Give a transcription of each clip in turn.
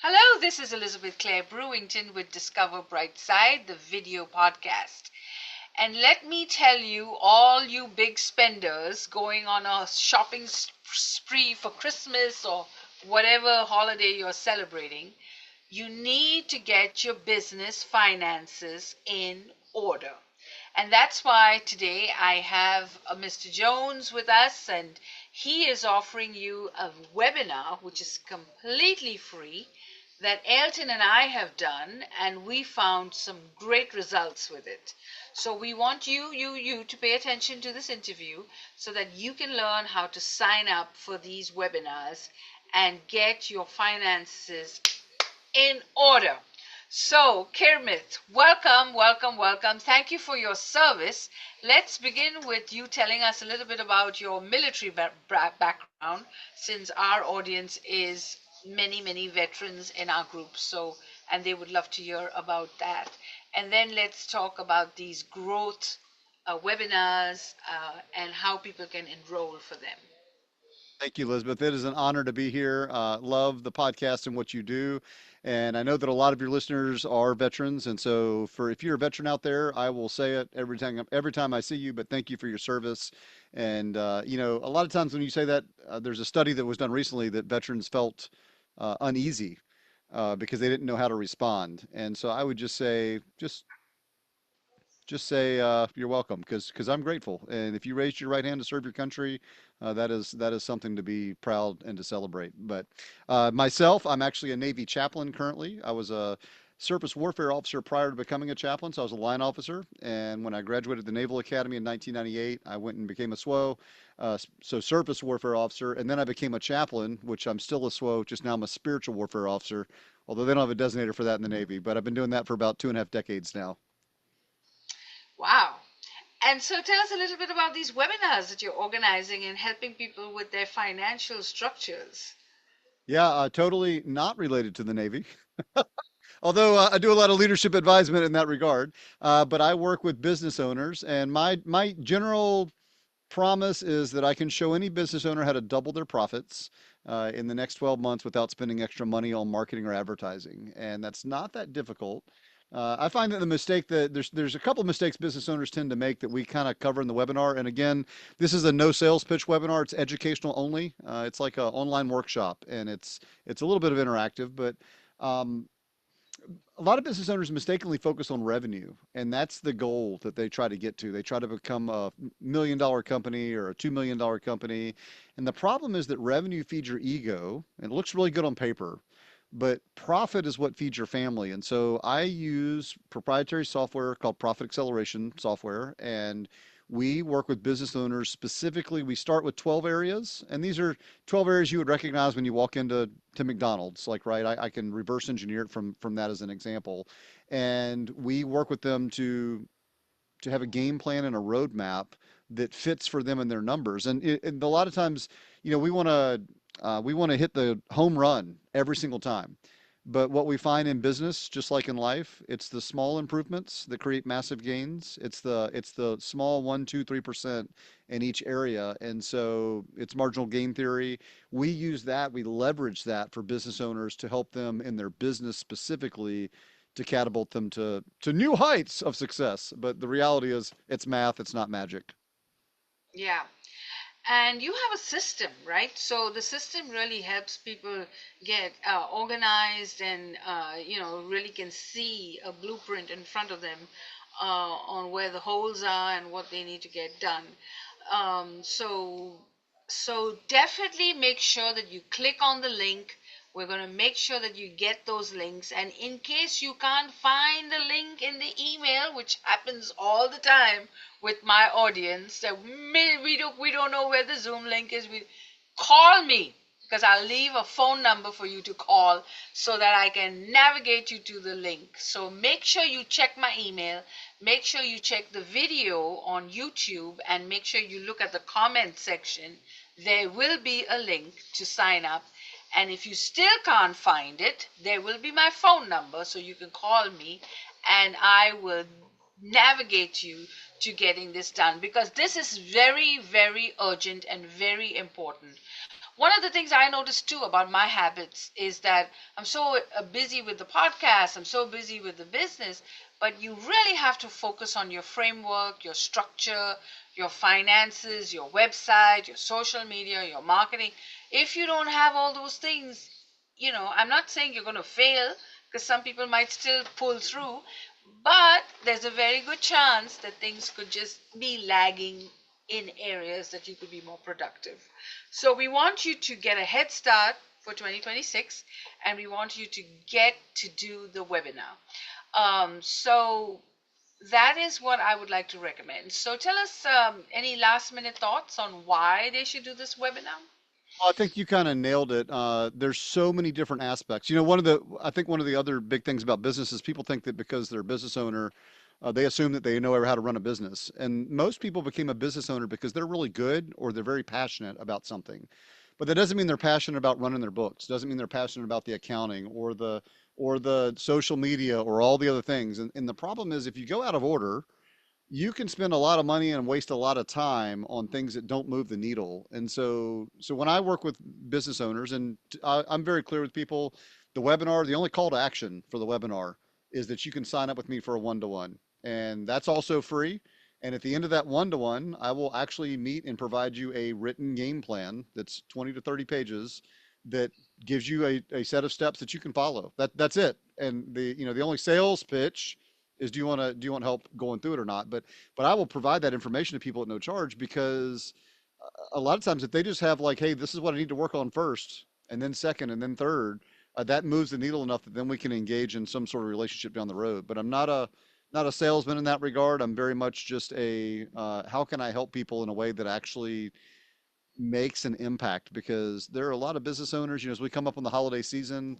Hello, this is Elizabeth Clare Brewington with Discover Brightside, the video podcast. And let me tell you, all you big spenders going on a shopping spree for Christmas or whatever holiday you're celebrating, you need to get your business finances in order. And that's why today I have Mr. Jones with us, and he is offering you a webinar which is completely free that Ailton and I have done, and we found some great results with it. So we want you to pay attention to this interview so that you can learn how to sign up for these webinars and get your finances in order. So, Kermit, welcome, welcome, welcome. Thank you for your service. Let's begin with you telling us a little bit about your military background, since our audience is many veterans in our group. So, and they would love to hear about that. And then let's talk about these growth webinars and how people can enroll for them. Thank you, Elizabeth. It is an honor to be here. Love the podcast and what you do. And I know that a lot of your listeners are veterans. And so for if you're a veteran out there, I will say it every time I see you, but thank you for your service. And a lot of times when you say that, there's a study that was done recently that veterans felt uneasy because they didn't know how to respond. And so I would just say, say you're welcome because I'm grateful. And if you raised your right hand to serve your country, that is something to be proud and to celebrate. But myself, I'm actually a Navy chaplain currently. I was a surface warfare officer prior to becoming a chaplain, so I was a line officer. And when I graduated the Naval Academy in 1998, I went and became a SWO, so surface warfare officer. And then I became a chaplain, which I'm still a SWO, just now I'm a spiritual warfare officer. Although they don't have a designator for that in the Navy, but I've been doing that for about 2.5 decades now. Wow. And so tell us a little bit about these webinars that you're organizing and helping people with their financial structures. Yeah, totally not related to the Navy. Although I do a lot of leadership advisement in that regard. But I work with business owners, and my general promise is that I can show any business owner how to double their profits in the next 12 months without spending extra money on marketing or advertising. And that's not that difficult. I find that the mistake that there's a couple of mistakes business owners tend to make that we kind of cover in the webinar. And again, this is a no sales pitch webinar. It's educational only. It's like an online workshop, and it's a little bit of interactive, but um, a lot of business owners mistakenly focus on revenue, and that's the goal that they try to get to. They try to become a $1 million company or a $2 million company. And the problem is that revenue feeds your ego, and it looks really good on paper, but profit is what feeds your family. And so I use proprietary software called Profit Acceleration software, and we work with business owners specifically. We start with 12 areas, and these are 12 areas you would recognize when you walk into McDonald's. Like, right, I can reverse engineer it from that as an example. And we work with them to have a game plan and a roadmap that fits for them and their numbers. And a lot of times, we want to hit the home run every single time. But what we find in business, just like in life, it's the small improvements that create massive gains. It's the small 1, 2, 3% in each area. And so it's marginal gain theory. We use that, we leverage that for business owners to help them in their business specifically to catapult them to new heights of success. But the reality is it's math, it's not magic. Yeah. And you have a system, right? So the system really helps people get organized and, really can see a blueprint in front of them on where the holes are and what they need to get done. Um, so, so definitely make sure that you click on the link. We're going to make sure that you get those links. And in case you can't find the link in the email, which happens all the time with my audience, that we don't know where the Zoom link is, we call me, because I'll leave a phone number for you to call so that I can navigate you to the link. So make sure you check my email, make sure you check the video on YouTube, and make sure you look at the comment section. There will be a link to sign up. And if you still can't find it, there will be my phone number so you can call me and I will navigate you to getting this done, because this is very, very urgent and very important. One of the things I noticed too about my habits is that I'm so busy with the podcast, I'm so busy with the business, but you really have to focus on your framework, your structure, your finances, your website, your social media, your marketing. If you don't have all those things, I'm not saying you're going to fail, because some people might still pull through, but there's a very good chance that things could just be lagging in areas that you could be more productive. So we want you to get a head start for 2026, and we want you to get to do the webinar. So that is what I would like to recommend. So tell us any last minute thoughts on why they should do this webinar? Well, I think you kind of nailed it. There's so many different aspects. I think one of the other big things about business is people think that because they're a business owner, they assume that they know how to run a business. And most people became a business owner because they're really good or they're very passionate about something. But that doesn't mean they're passionate about running their books. Doesn't mean they're passionate about the accounting or the social media or all the other things. And the problem is if you go out of order, you can spend a lot of money and waste a lot of time on things that don't move the needle. And so when I work with business owners, and I'm very clear with people, the only call to action for the webinar is that you can sign up with me for a one-to-one, and that's also free. And at the end of that one-to-one, I will actually meet and provide you a written game plan that's 20 to 30 pages that gives you a set of steps that you can follow. That's it. And the only sales pitch is do you want help going through it or not? But I will provide that information to people at no charge because a lot of times if they just have like, hey, this is what I need to work on first, and then second, and then third, that moves the needle enough that then we can engage in some sort of relationship down the road. But I'm not a salesman in that regard. I'm very much just a how can I help people in a way that actually makes an impact because there are a lot of business owners, as we come up on the holiday season,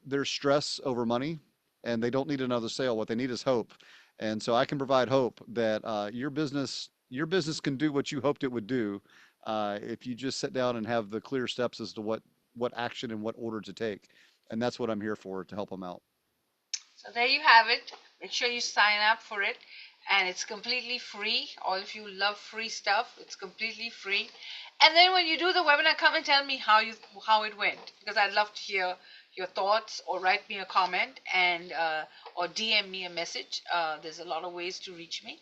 there's stress over money and they don't need another sale. What they need is hope. And so I can provide hope that your business can do what you hoped it would do if you just sit down and have the clear steps as to what action and what order to take. And that's what I'm here for to help them out. So there you have it. Make sure you sign up for it. And it's completely free. All of you love free stuff. It's completely free. And then when you do the webinar, come and tell me how it went, because I'd love to hear your thoughts, or write me a comment, and or DM me a message. There's a lot of ways to reach me.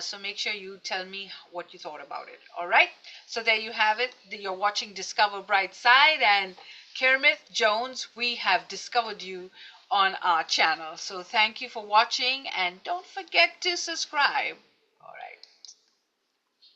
So make sure you tell me what you thought about it. All right. So there you have it. You're watching Discover Brightside, and Kermit Jones, we have discovered you on our channel. So thank you for watching, and don't forget to subscribe.